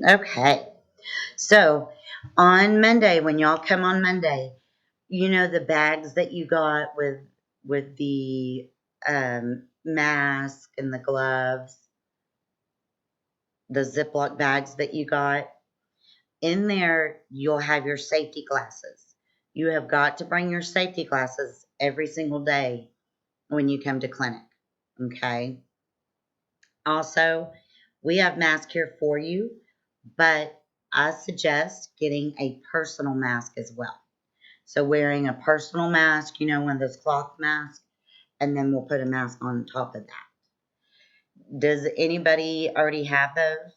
Okay. So on Monday, when y'all come on Monday, you know the bags that you got with the mask and the gloves, the Ziploc bags that you got. In there, you'll have your safety glasses. You have got to bring your safety glasses every single day when you come to clinic. Okay. Also, we have masks here for you, but I suggest getting a personal mask as well. So wearing a personal mask, one of those cloth masks, and then we'll put a mask on top of that. Does anybody already have those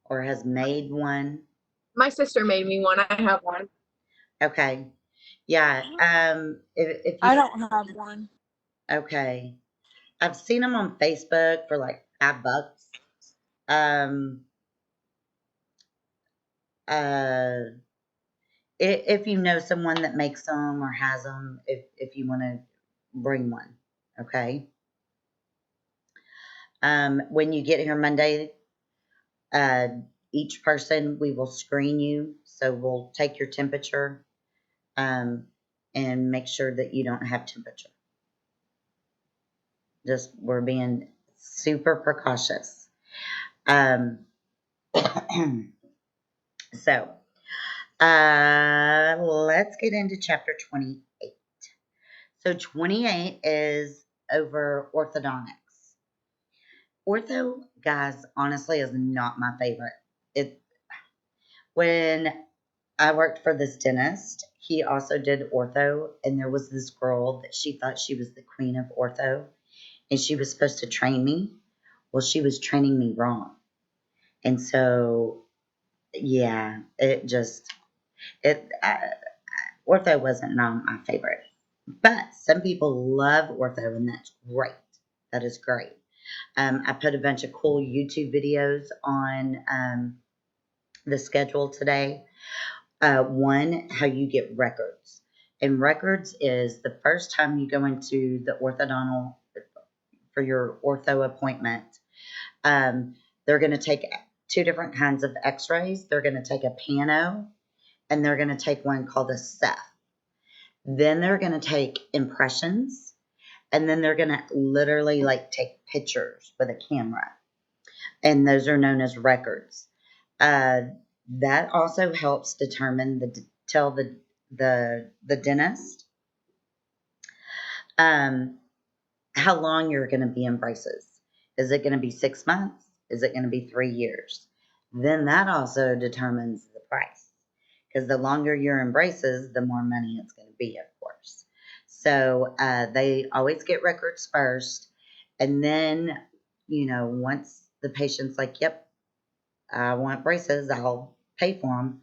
or has made one? My sister made me one. I have one. Okay. Yeah. If you I don't have one. okay, I've seen them on Facebook for like $5. Um, uh, if you know someone that makes them or has them, if you want to bring one, okay. When you get here Monday, uh, each person we will screen you, so we'll take your temperature, um, and make sure that you don't have temperature. Just we're being super precautious. Um, so let's get into chapter 28. So 28 is over orthodontics. Ortho, guys, honestly, is not my favorite. It when I worked for this dentist, he also did ortho, and there was this girl that she thought she was the queen of ortho, and she was supposed to train me. Well, she was training me wrong, and so yeah, it ortho wasn't not my favorite. But some people love ortho, and that's great. That is great. I put a bunch of cool YouTube videos on the schedule today. One, how you get records. And records is the first time you go into the orthodontal for your ortho appointment. Um, they're going to take two different kinds of x rays. They're going to take a pano and they're going to take one called a Ceph. Then they're going to take impressions and then they're going to literally like take pictures with a camera. And those are known as records. Uh, that also helps determine tell the dentist um, how long you're going to be in braces. Is it going to be 6 months? Is it going to be 3 years? Then that also determines the price because the longer you're in braces, the more money it's going to be, of course. So they always get records first, and then once the patient's like, "Yep, I want braces," I'll pay for them.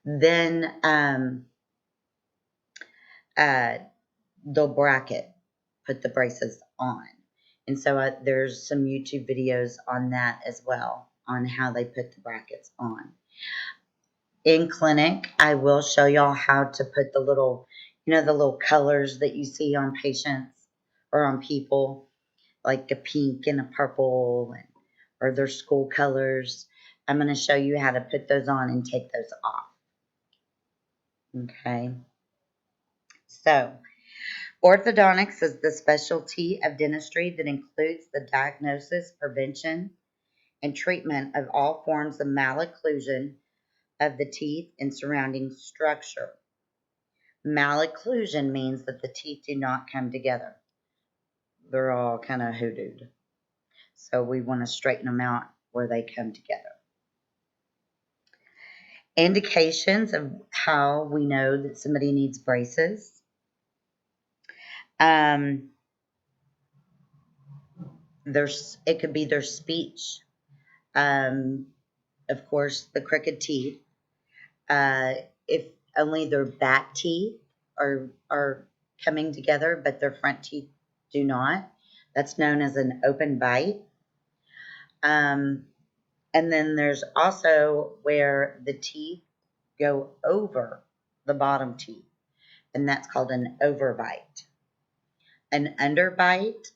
Then uh, they'll bracket, put the braces on. And so there's some YouTube videos on that as well, on how they put the brackets on. In clinic, I will show y'all how to put the little colors that you see on patients or on people, like a pink and a purple, or their school colors. I'm going to show you how to put those on and take those off. Okay. So, orthodontics is the specialty of dentistry that includes the diagnosis, prevention, and treatment of all forms of malocclusion of the teeth and surrounding structure. Malocclusion means that the teeth do not come together. They're all kind of hoodooed. So we want to straighten them out where they come together. Indications of how we know that somebody needs braces. Um, it could be their speech. Um, of course, the crooked teeth. If only their back teeth are coming together, but their front teeth do not. That's known as an open bite. Um, and then there's also where the teeth go over the bottom teeth, and that's called an overbite. An underbite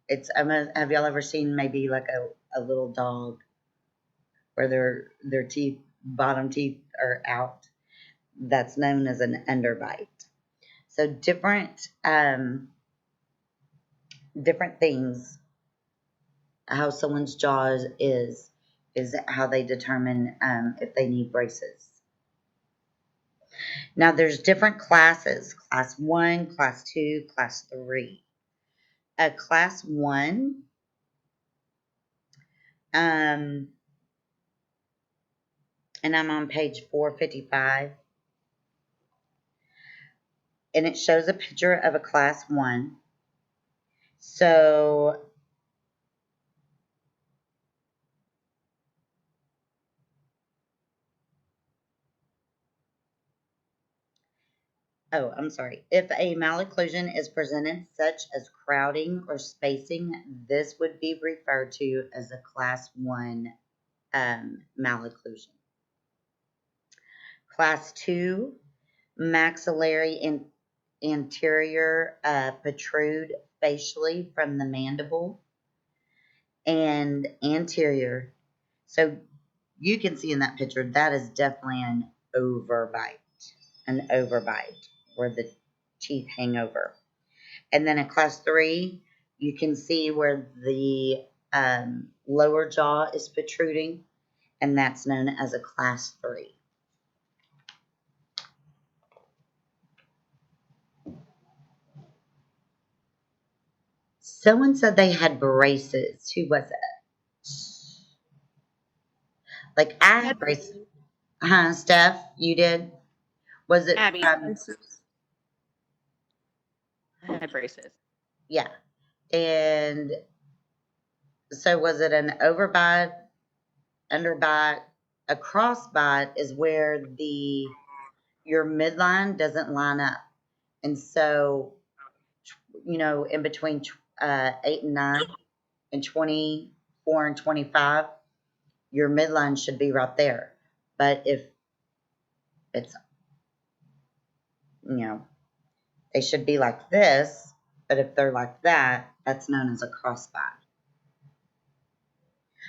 It's almost, have y'all ever seen maybe like a little dog where their teeth, bottom teeth are out? That's known as an underbite. So different things, how someone's jaw is how they determine if they need braces. Now there's different classes: class 1, class 2, class 3. Class 1, and I'm on page 455, and it shows a picture of a class 1. So oh, I'm sorry. If a malocclusion is presented such as crowding or spacing, this would be referred to as a class 1 malocclusion. Class 2, maxillary and anterior protrude facially from the mandible and anterior. So you can see in that picture that is definitely an overbite where the teeth hang over. And then in class 3, you can see where the lower jaw is protruding, and that's known as a class 3. Someone said they had braces. Who was it? Like I had braces. Steph, you did? Was it Abby. from? I had braces. Yeah. And so was it an overbite, underbite? A crossbite is where your midline doesn't line up. And so, in between 8 and 9 and 24 and 25, your midline should be right there. But if it's, they should be like this, but if they're like that, that's known as a crossbite.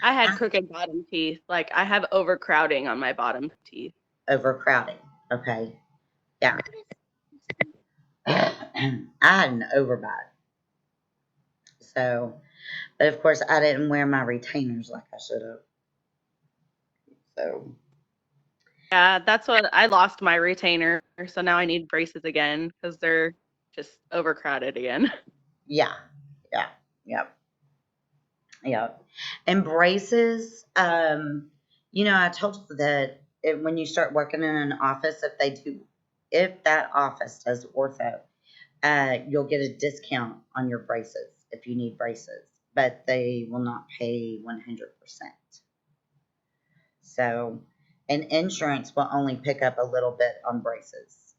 I had crooked bottom teeth. Like I have overcrowding on my bottom teeth. Overcrowding. Okay. Yeah. I had an overbite. So, but of course, I didn't wear my retainers like I should have. So, Yeah, that's what I lost my retainer. So now I need braces again because they're just overcrowded again. yeah. And braces, I told you that when you start working in an office, if that office does ortho, you'll get a discount on your braces if you need braces, but they will not pay 100%. So, and insurance will only pick up a little bit on braces.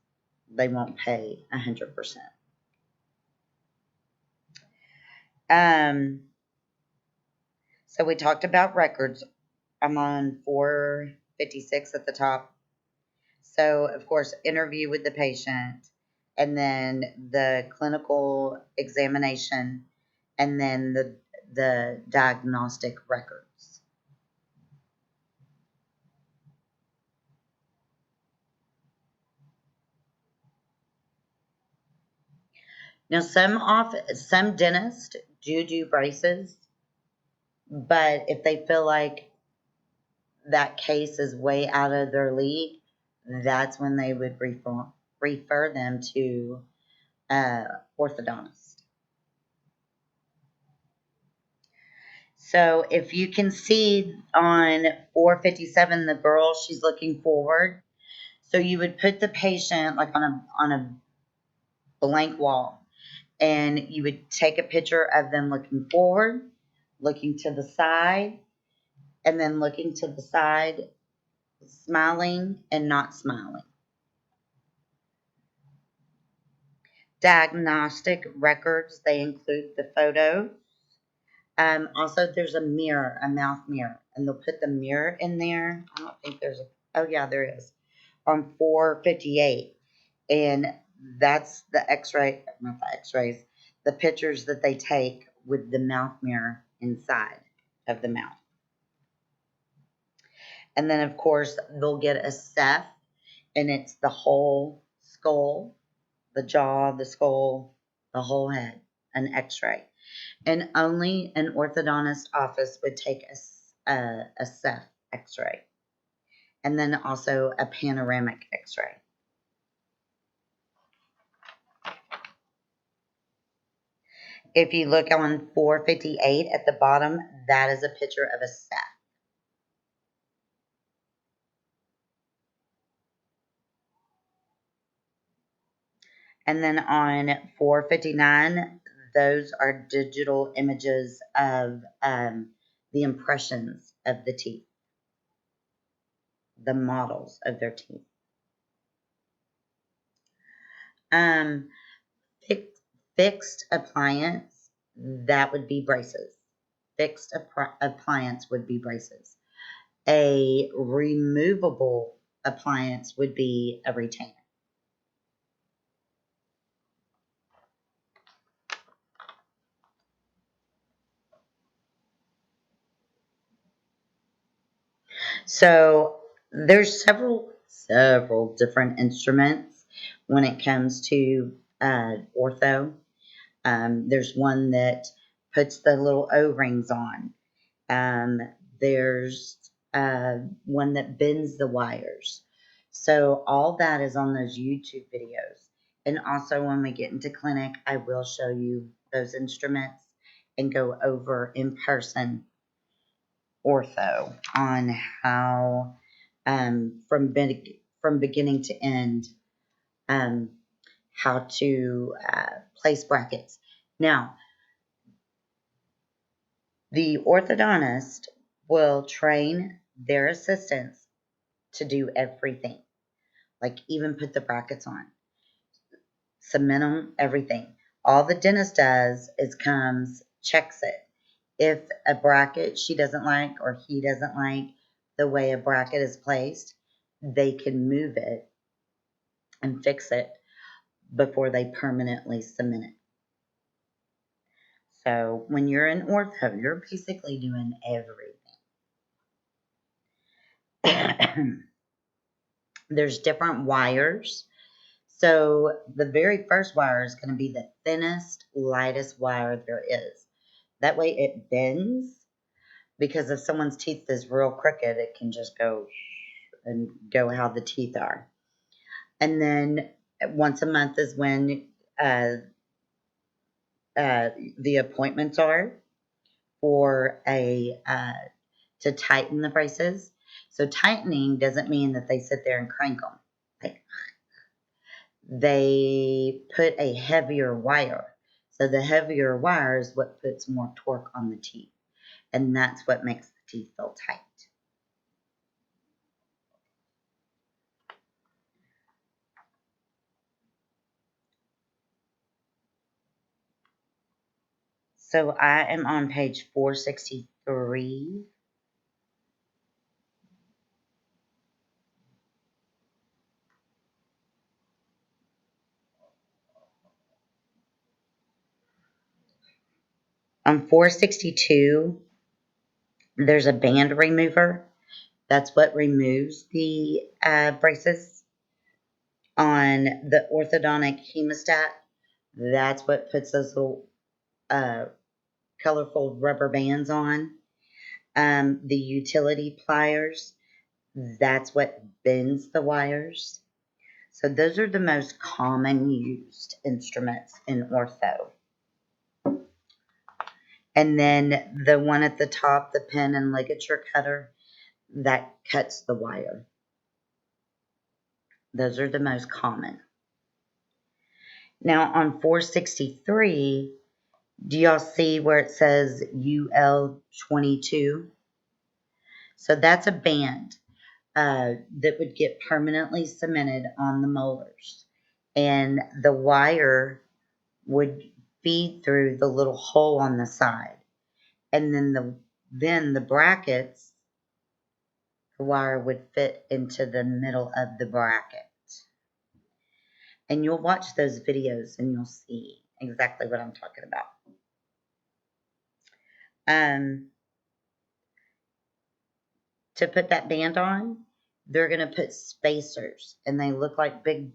They won't pay 100%. So we talked about records. I'm on 456 at the top. So, of course, interview with the patient, and then the clinical examination, and then the diagnostic records. Now, some dentists do braces, but if they feel like that case is way out of their league, that's when they would refer them to orthodontist. So if you can see on 457, the girl, she's looking forward. So you would put the patient like on a blank wall, and you would take a picture of them looking forward, looking to the side, and then looking to the side, smiling and not smiling. Diagnostic records, they include the photo. Also, there's a mirror, a mouth mirror, and they'll put the mirror in there. I don't think oh yeah, there is, on 458. And that's the x-ray, not the x-rays, the pictures that they take with the mouth mirror inside of the mouth. And then, of course, they'll get a ceph, and it's the whole skull, the jaw, the skull, the whole head, an x-ray. And only an orthodontist office would take a ceph x-ray. And then also a panoramic x-ray. If you look on 458 at the bottom, that is a picture of a ceph. And then on 459, those are digital images of the impressions of the teeth, the models of their teeth. Fixed appliance, that would be braces. Fixed appliance would be braces. A removable appliance would be a retainer. So there's several different instruments when it comes to ortho. There's one that puts the little O-rings on. There's one that bends the wires. So all that is on those YouTube videos. And also when we get into clinic, I will show you those instruments and go over in person ortho on how from beginning to end how to place brackets. Now, the orthodontist will train their assistants to do everything, like even put the brackets on, cement them, everything. All the dentist does is comes, checks it. If a bracket she doesn't like or he doesn't like the way a bracket is placed, they can move it and fix it before they permanently cement it. So when you're in ortho, you're basically doing everything. There's different wires. So the very first wire is going to be the thinnest, lightest wire there is. That way it bends, because if someone's teeth is real crooked, it can just go and go how the teeth are. And then once a month is when the appointments are for to tighten the braces. So tightening doesn't mean that they sit there and crank them. They put a heavier wire. So the heavier wire is what puts more torque on the teeth. And that's what makes the teeth feel tight. So I am on page 463. On 462, there's a band remover. That's what removes the braces. On the orthodontic hemostat, that's what puts those little colorful rubber bands on. The utility pliers, that's what bends the wires. So those are the most common used instruments in ortho. And then the one at the top, the pin and ligature cutter, that cuts the wire. Those are the most common. Now on 463, do y'all see where it says UL22? So that's a band that would get permanently cemented on the molars. And the wire would feed through the little hole on the side. And then the brackets, the wire would fit into the middle of the bracket. And you'll watch those videos and you'll see exactly what I'm talking about. To put that band on, they're going to put spacers, and they look like big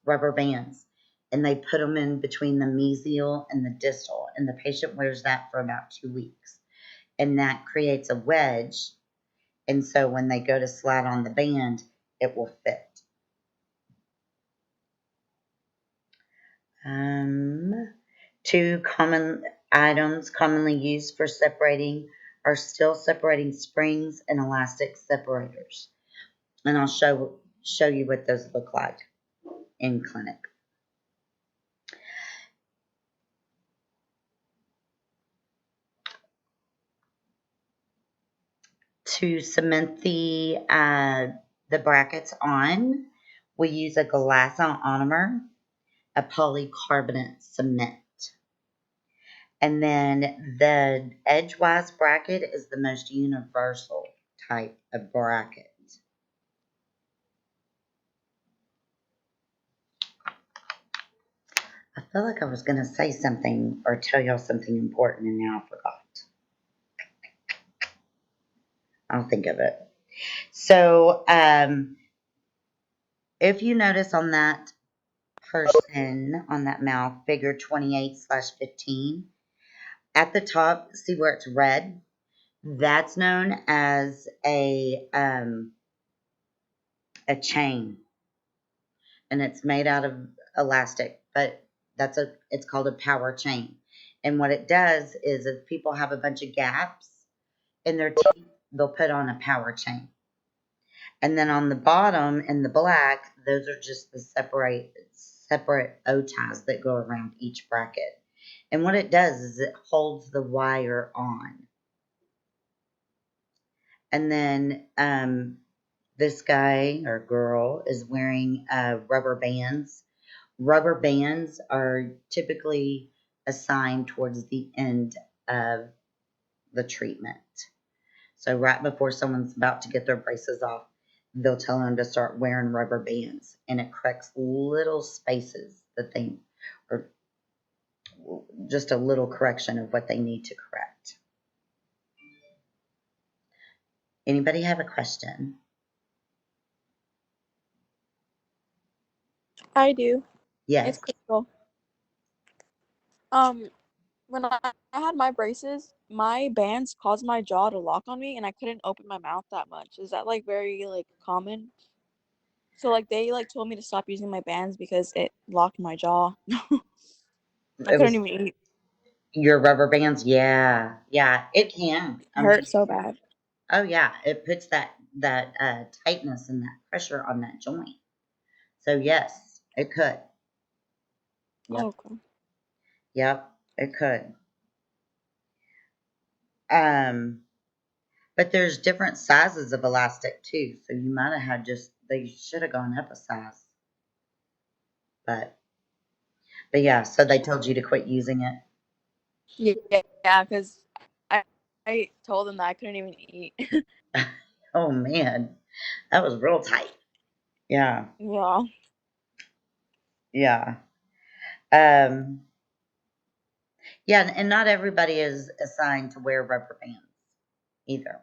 rubber bands, and they put them in between the mesial and the distal, and the patient wears that for about 2 weeks, and that creates a wedge, and so when they go to slide on the band, it will fit. Two common items commonly used for separating are steel separating springs and elastic separators. And I'll show you what those look like in clinic. To cement the brackets on, we use a glass ionomer, a polycarbonate cement. And then the edgewise bracket is the most universal type of bracket. I feel like I was going to say something or tell y'all something important, and now I forgot. I'll think of it. So, if you notice on that person, on that mouth, figure 28/15, at the top, see where it's red? That's known as a chain, and it's made out of elastic, but it's called a power chain. And what it does is if people have a bunch of gaps in their teeth, they'll put on a power chain. And then on the bottom in the black, those are just the separate O ties that go around each bracket. And what it does is it holds the wire on. And then this guy or girl is wearing rubber bands. Rubber bands are typically assigned towards the end of the treatment. So right before someone's about to get their braces off, they'll tell them to start wearing rubber bands, and it corrects little spaces that they, or just a little correction of what they need to correct. Anybody have a question? I do. Yes. It's Crystal. When I had my braces, my bands caused my jaw to lock on me, and I couldn't open my mouth that much. Is that like very like common? So like they like told me to stop using my bands because it locked my jaw. I It was couldn't even eat. your rubber bands. Yeah, it can. It hurt so bad. Oh yeah, it puts that tightness and that pressure on that joint. So yes, it could. Yep. Okay. Yep, it could. But there's different sizes of elastic too, so you might have had they should have gone up a size. But yeah, so they told you to quit using it. Yeah, because I told them that I couldn't even eat. Oh man, that was real tight. Yeah, Yeah. yeah, yeah, and not everybody is assigned to wear rubber bands either.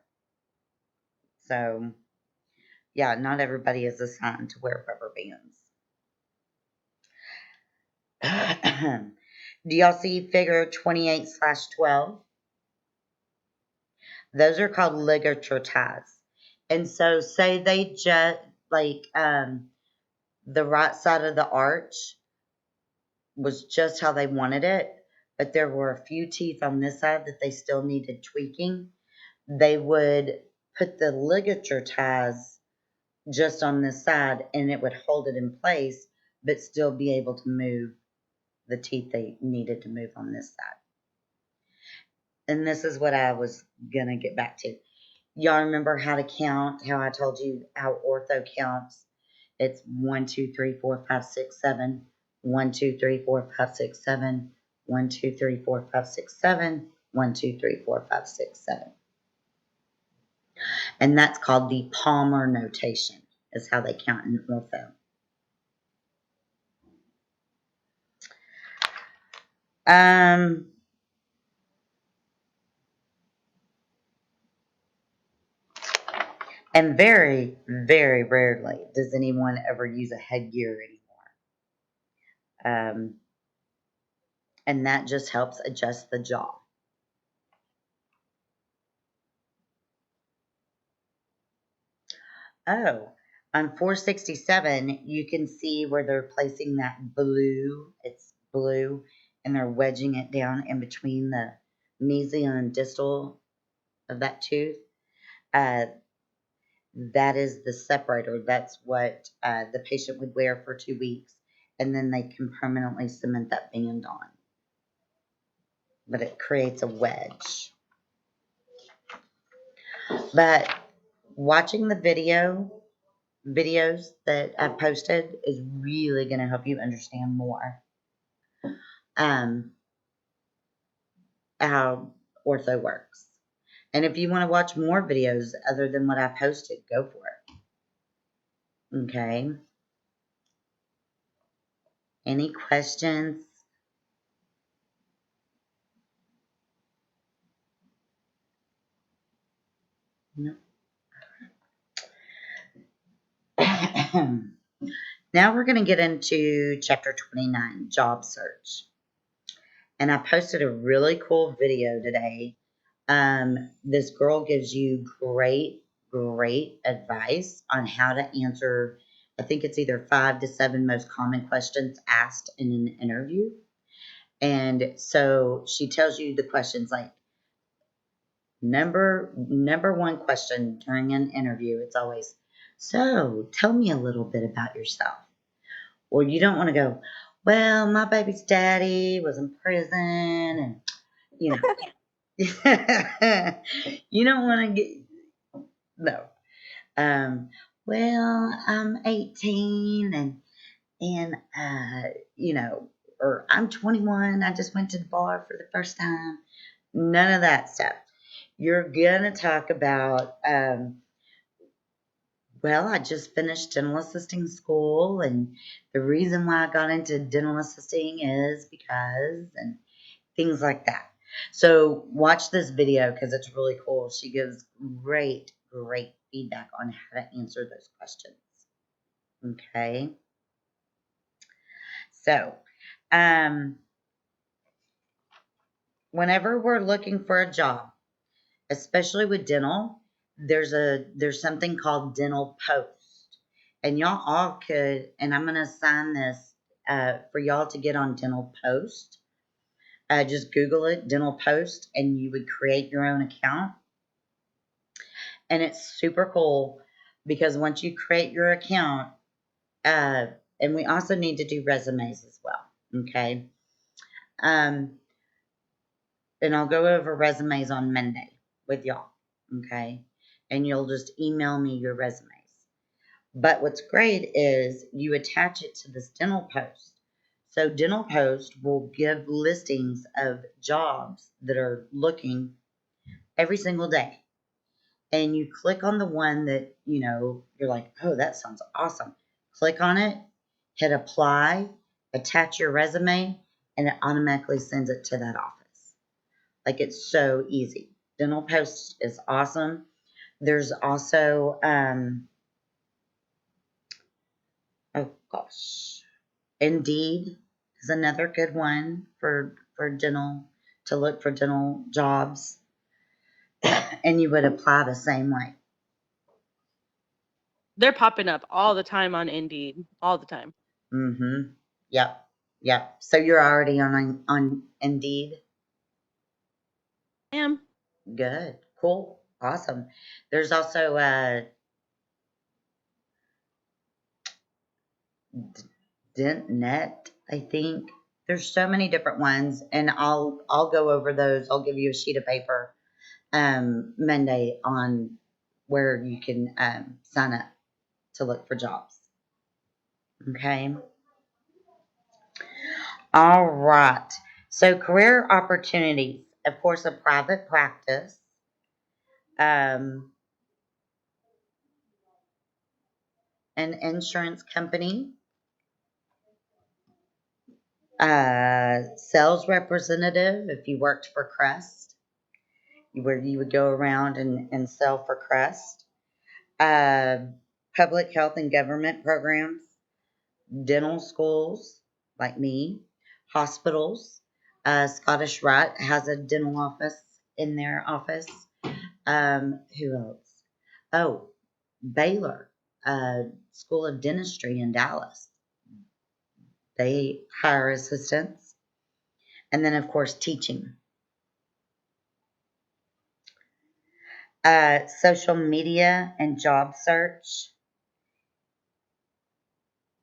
So yeah, not everybody is assigned to wear rubber bands. Do y'all see figure 28/12? Those are called ligature ties. And so say they just like the right side of the arch was just how they wanted it, but there were a few teeth on this side that they still needed tweaking. They would put the ligature ties just on this side, and it would hold it in place, but still be able to move the teeth they needed to move on this side. And this is what I was gonna get back to. Y'all remember how to count? How I told you how ortho counts? It's 1, 2, 3, 4, 5, 6, 7. 1, 2, 3, 4, 5, 6, 7. 1, 2, 3, 4, 5, 6, 7. 1, 2, 3, 4, 5, 6, 7. And that's called the Palmer notation, is how they count in ortho. And very, very rarely does anyone ever use a headgear anymore. And that just helps adjust the jaw. Oh, on 467, you can see where they're placing that blue. It's blue, and they're wedging it down in between the mesial and distal of that tooth. Uh, that is the separator. That's what the patient would wear for 2 weeks, and then they can permanently cement that band on. But it creates a wedge. But watching the videos that I've posted is really going to help you understand more how ortho works. And if you want to watch more videos other than what I posted, go for it. Okay. Any questions? No. Now we're going to get into chapter 29, job search. And I posted a really cool video today. This girl gives you great advice on how to answer, I think it's either 5 to 7 most common questions asked in an interview. And so she tells you the questions like number one question during an interview. It's always, so tell me a little bit about yourself. Or you don't want to go, well, my baby's daddy was in prison and, you know, you don't want to get, no. Well, I'm 18 and you know, or I'm 21. I just went to the bar for the first time. None of that stuff. You're gonna talk about, well, I just finished dental assisting school, and the reason why I got into dental assisting is because, and things like that. So watch this video because it's really cool. She gives great feedback on how to answer those questions. Okay. So, whenever we're looking for a job, especially with dental, there's something called dental post. And y'all all could, and I'm gonna assign this for y'all to get on dental post. Just Google it, dental post, and you would create your own account. And it's super cool because once you create your account, and we also need to do resumes as well. Okay. And I'll go over resumes on Monday with y'all. Okay. And you'll just email me your resumes. But what's great is you attach it to this dental post. So dental post will give listings of jobs that are looking every single day. And you click on the one that, you know, you're like, oh, that sounds awesome. Click on it, hit apply, attach your resume, and it automatically sends it to that office. Like, it's so easy. Dental Post is awesome. There's also, oh gosh, Indeed is another good one for dental, to look for dental jobs. And you would apply the same way. They're popping up all the time on Indeed, all the time. Mm-hmm. Yep. So you're already on Indeed? I am. Good. Cool. Awesome. There's also DentNet, I think. There's so many different ones, and I'll go over those. I'll give you a sheet of paper Monday on where you can sign up to look for jobs. Okay. All right. So career opportunities, of course, a private practice. An insurance company, sales representative, if you worked for Crest, where you would go around and sell for Crest. Public health and government programs, dental schools, like me, hospitals. Scottish Rite has a dental office in their office. Who else? Oh, Baylor, School of Dentistry in Dallas. They hire assistants. And then, of course, teaching. Social media and job search.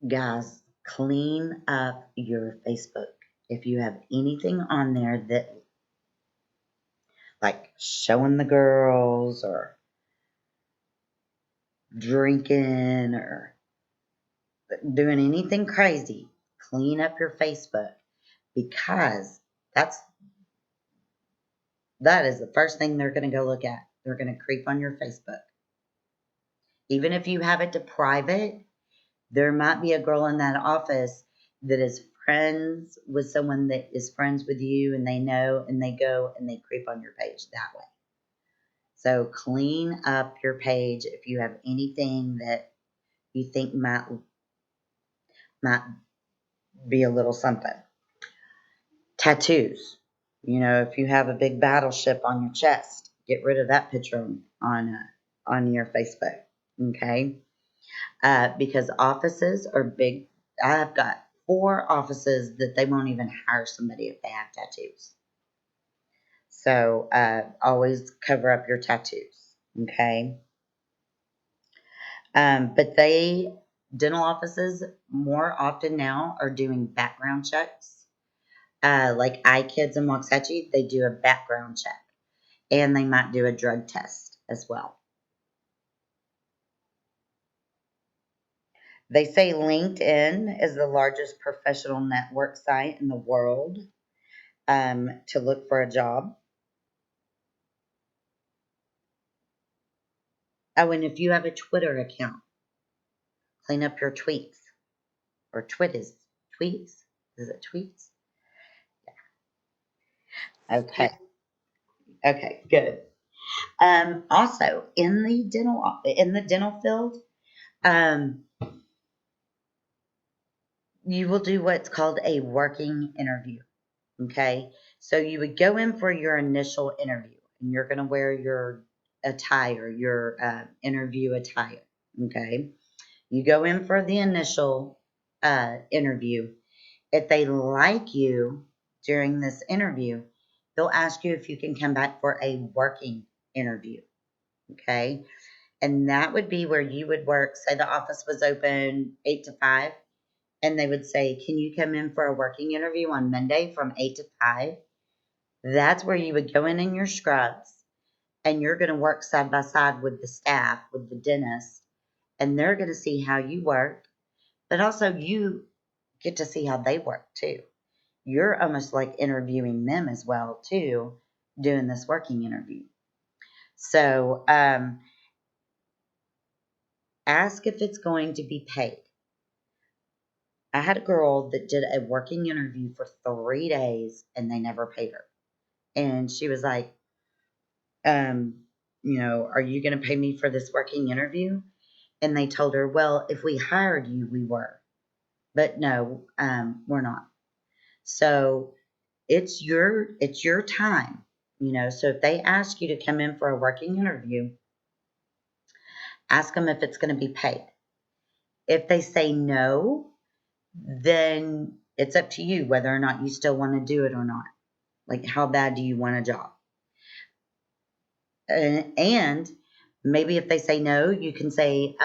Guys, clean up your Facebook. If you have anything on there that, like showing the girls or drinking or doing anything crazy, clean up your Facebook, because that is the first thing they're going to go look at. They're going to creep on your Facebook. Even if you have it to private, there might be a girl in that office that is friends with someone that is friends with you, and they know, and they go and they creep on your page that way. So clean up your page if you have anything that you think might be a little something. Tattoos. You know, if you have a big battleship on your chest, get rid of that picture on your Facebook. Okay, because offices are big. I've got 4 offices that they won't even hire somebody if they have tattoos. So always cover up your tattoos. Okay. But dental offices more often now are doing background checks. Like iKids and Waxahachie, they do a background check, and they might do a drug test as well. They say LinkedIn is the largest professional network site in the world to look for a job. Oh, and if you have a Twitter account, clean up your tweets or tweets. Tweets? Is it tweets? Yeah. Okay. Okay. Good. Also, in the dental field, you will do what's called a working interview. Okay, so you would go in for your initial interview, and you're going to wear your attire, your interview attire. Okay, you go in for the initial interview. If they like you during this interview, they'll ask you if you can come back for a working interview. Okay, and that would be where you would work. Say the office was open 8 to 5, and they would say, can you come in for a working interview on Monday from 8 to 5? That's where you would go in your scrubs, and you're going to work side by side with the staff, with the dentist, and they're going to see how you work, but also you get to see how they work too. You're almost like interviewing them as well too, doing this working interview. So ask if it's going to be paid. I had a girl that did a working interview for 3 days and they never paid her. And she was like, are you going to pay me for this working interview? And they told her, well, if we hired you, we were. But no, we're not. So it's your time, So if they ask you to come in for a working interview, ask them if it's going to be paid. If they say no, then it's up to you whether or not you still want to do it or not. Like, how bad do you want a job? And maybe if they say no, you can say,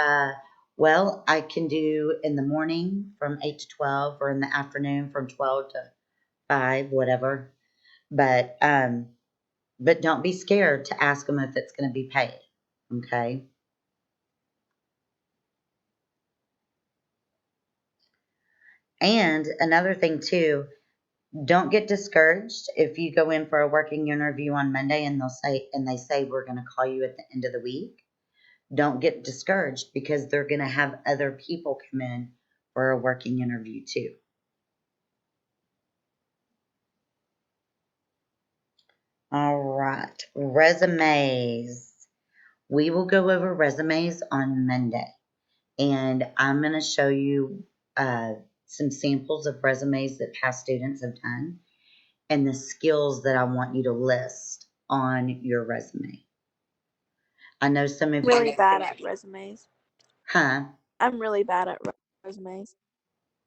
well, I can do in the morning from 8 to 12 or in the afternoon from 12 to 5, whatever. But don't be scared to ask them if it's going to be paid. Okay. And another thing too, don't get discouraged if you go in for a working interview on Monday and they say we're going to call you at the end of the week. Don't get discouraged because they're going to have other people come in for a working interview too. All right, resumes. We will go over resumes on Monday, and I'm going to show you some samples of resumes that past students have done and the skills that I want you to list on your resume. I know some of Really you, bad at resumes. huh? I'm really bad at resumes.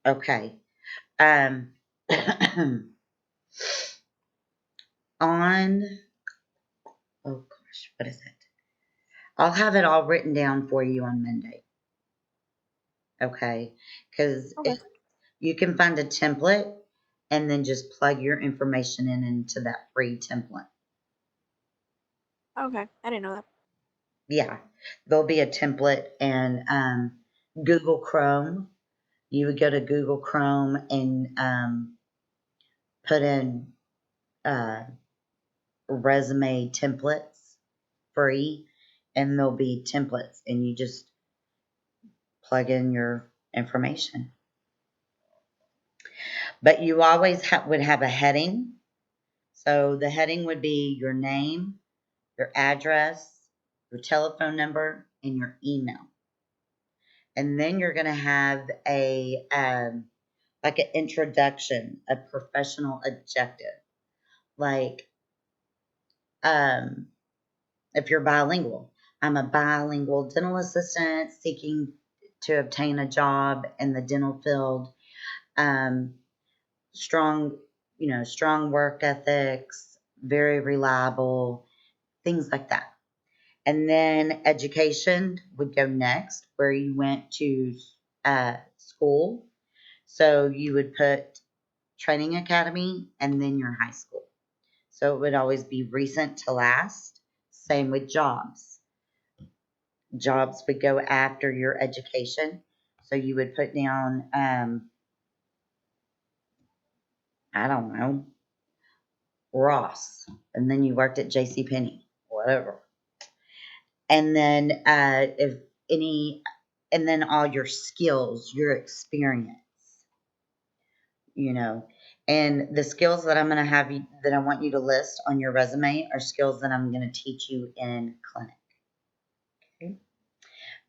Okay. On, oh gosh, what is it? I'll have it all written down for you on Monday. Okay. Because Okay. you can find a template and then just plug your information in into that free template. Okay. I didn't know that. Yeah. There'll be a template and Google Chrome. You would go to Google Chrome and put in resume templates free, and there'll be templates, and you just plug in your information. But you always would have a heading. So the heading would be your name, your address, your telephone number, and your email. And then you're going to have a like an introduction, a professional objective. Like if you're bilingual, I'm a bilingual dental assistant seeking to obtain a job in the dental field. Strong, strong work ethics, very reliable, things like that. And then education would go next, where you went to school. So you would put training academy and then your high school. So it would always be recent to last. Same with jobs. Jobs would go after your education. So you would put down, I don't know, Ross, and then you worked at JCPenney, whatever. And then if any, and then all your skills, your experience, and the skills that I'm going to have you, that I want you to list on your resume are skills that I'm going to teach you in clinic. Okay.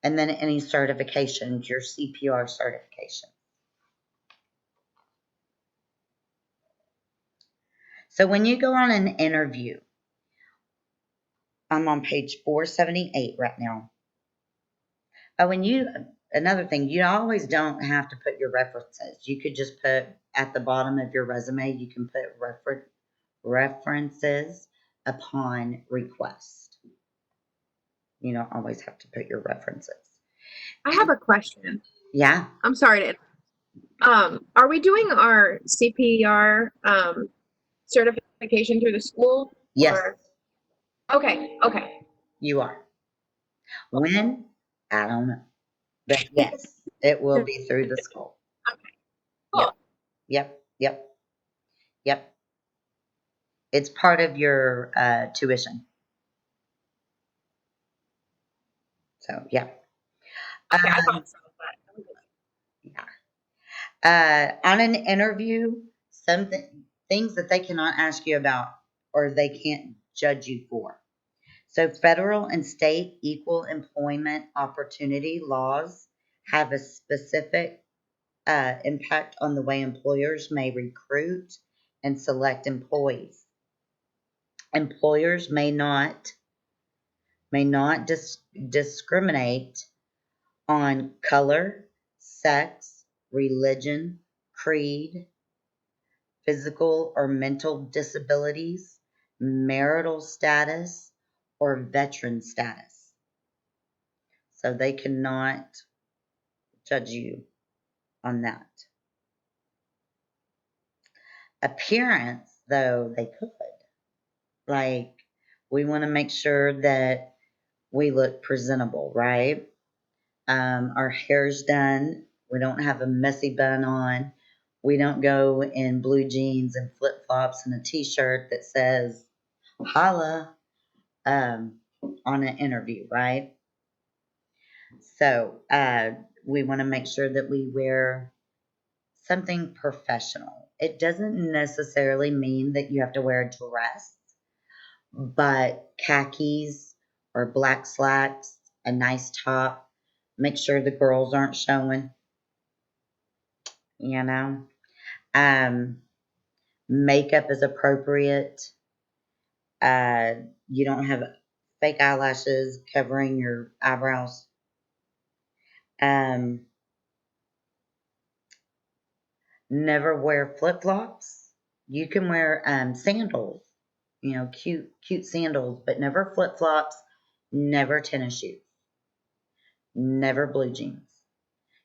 And then any certifications, your CPR certification. So when you go on an interview, I'm on page 478 right now. Oh, and another thing, you always don't have to put your references. You could just put at the bottom of your resume, you can put references upon request. You don't always have to put your references. I have a question. Yeah. I'm sorry to. Are we doing our CPR certification through the school? Yes, Or? Okay. Okay. you are. When? I don't know. But yes, it will be through the school. Cool. Yep. It's part of your tuition. So, yeah. Okay, I thought so, but Yeah. On an interview, some things that they cannot ask you about or they can't judge you for. So, federal and state equal employment opportunity laws have a specific impact on the way employers may recruit and select employees. Employers may not discriminate on color, sex, religion, creed, physical or mental disabilities, marital status, or veteran status. So they cannot judge you on that. Appearance, though, they could. Like, we want to make sure that we look presentable, right? Our hair's done. We don't have a messy bun on. We don't go in blue jeans and flip flops and a t shirt that says holla on an interview, right? So we want to make sure that we wear something professional. It doesn't necessarily mean that you have to wear a dress, but khakis or black slacks, a nice top. Make sure the girls aren't showing, you know. Makeup is appropriate. You don't have fake eyelashes covering your eyebrows. Never wear flip-flops. You can wear sandals, cute sandals, but never flip-flops, never tennis shoes, never blue jeans.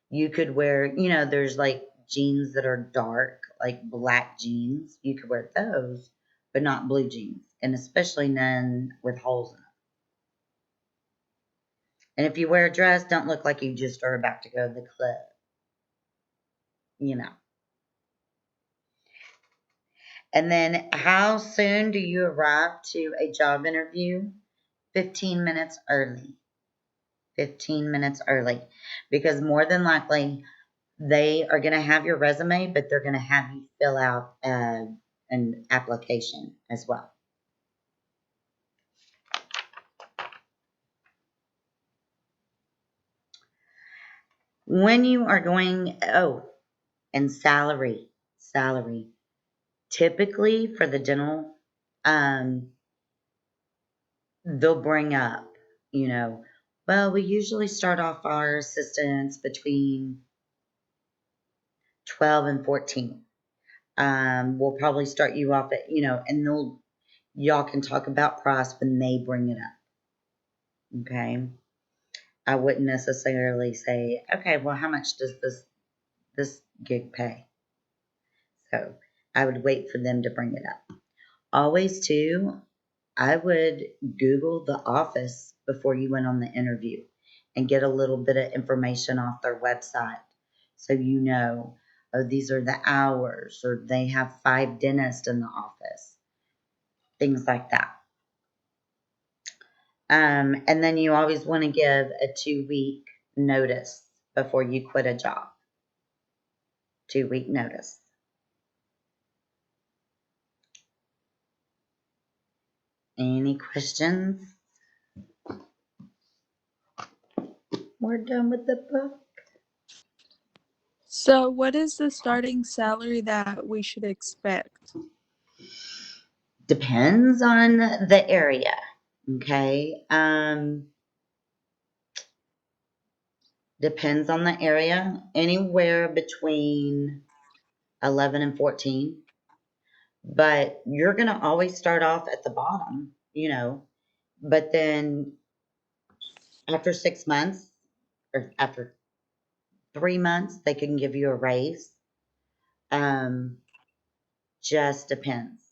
You could wear, there's like jeans that are dark, like black jeans. You could wear those, but not blue jeans, and especially none with holes in them. And if you wear a dress, don't look like you just are about to go to the club. And then how soon do you arrive to a job interview? 15 minutes early. 15 minutes early. Because more than likely, they are going to have your resume, but they're going to have you fill out an application as well. When you are going, and salary. Typically for the dental, they'll bring up, well, we usually start off our assistants between 12 and 14. We'll probably start you off at, and y'all can talk about price when they bring it up. Okay. I wouldn't necessarily say, okay, well, how much does this gig pay? So I would wait for them to bring it up. Always too, I would Google the office before you went on the interview and get a little bit of information off their website. So oh, these are the hours, or they have 5 dentists in the office. Things like that. And then you always want to give a 2-week notice before you quit a job. 2-week notice. Any questions? We're done with the book. So, what is the starting salary that we should expect? Depends on the area. Okay. Depends on the area. Anywhere between 11 and 14. But you're going to always start off at the bottom, But then after 6 months or after 3 months, they can give you a raise. Just depends.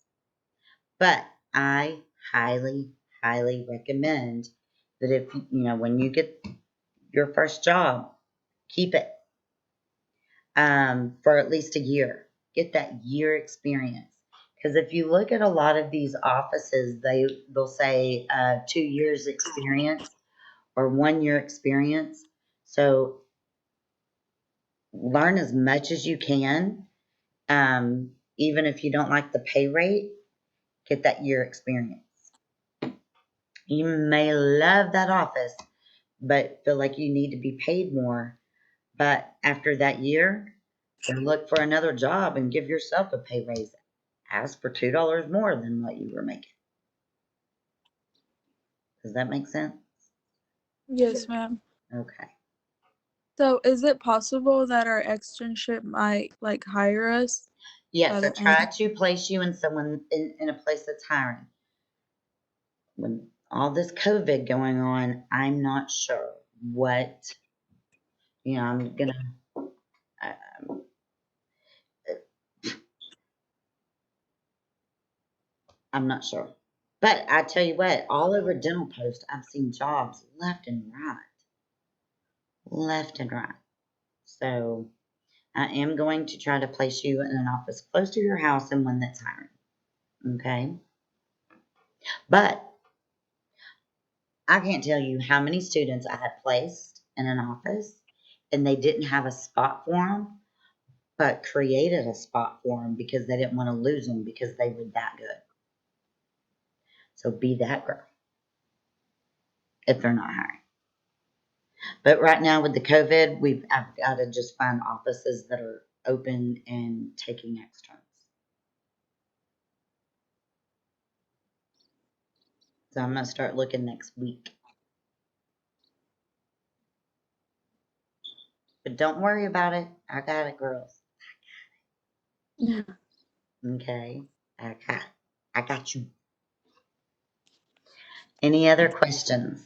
But I highly, highly recommend that if, when you get your first job, keep it for at least a year. Get that year experience. Because if you look at a lot of these offices, they'll say 2 years experience or 1 year experience. So learn as much as you can. Even if you don't like the pay rate, get that year experience. You may love that office, but feel like you need to be paid more. But after that year, then look for another job and give yourself a pay raise. Ask for $2 more than what you were making. Does that make sense? Yes, ma'am. Okay. So, is it possible that our externship might hire us? Yes, by I the try end? to place you in someone in a place that's hiring. When all this COVID going on, I'm not sure what, I'm gonna. I'm not sure. But I tell you what, all over Dental Post, I've seen jobs left and right. Left and right. So I am going to try to place you in an office close to your house and one that's hiring. Okay? But I can't tell you how many students I have placed in an office and they didn't have a spot for them, but created a spot for them because they didn't want to lose them because they were that good. So be that girl. if they're not hiring. But right now with the COVID, I've got to just find offices that are open and taking externs. So I'm gonna start looking next week. But don't worry about it. I got it, girls. Okay. I got you. Any other questions?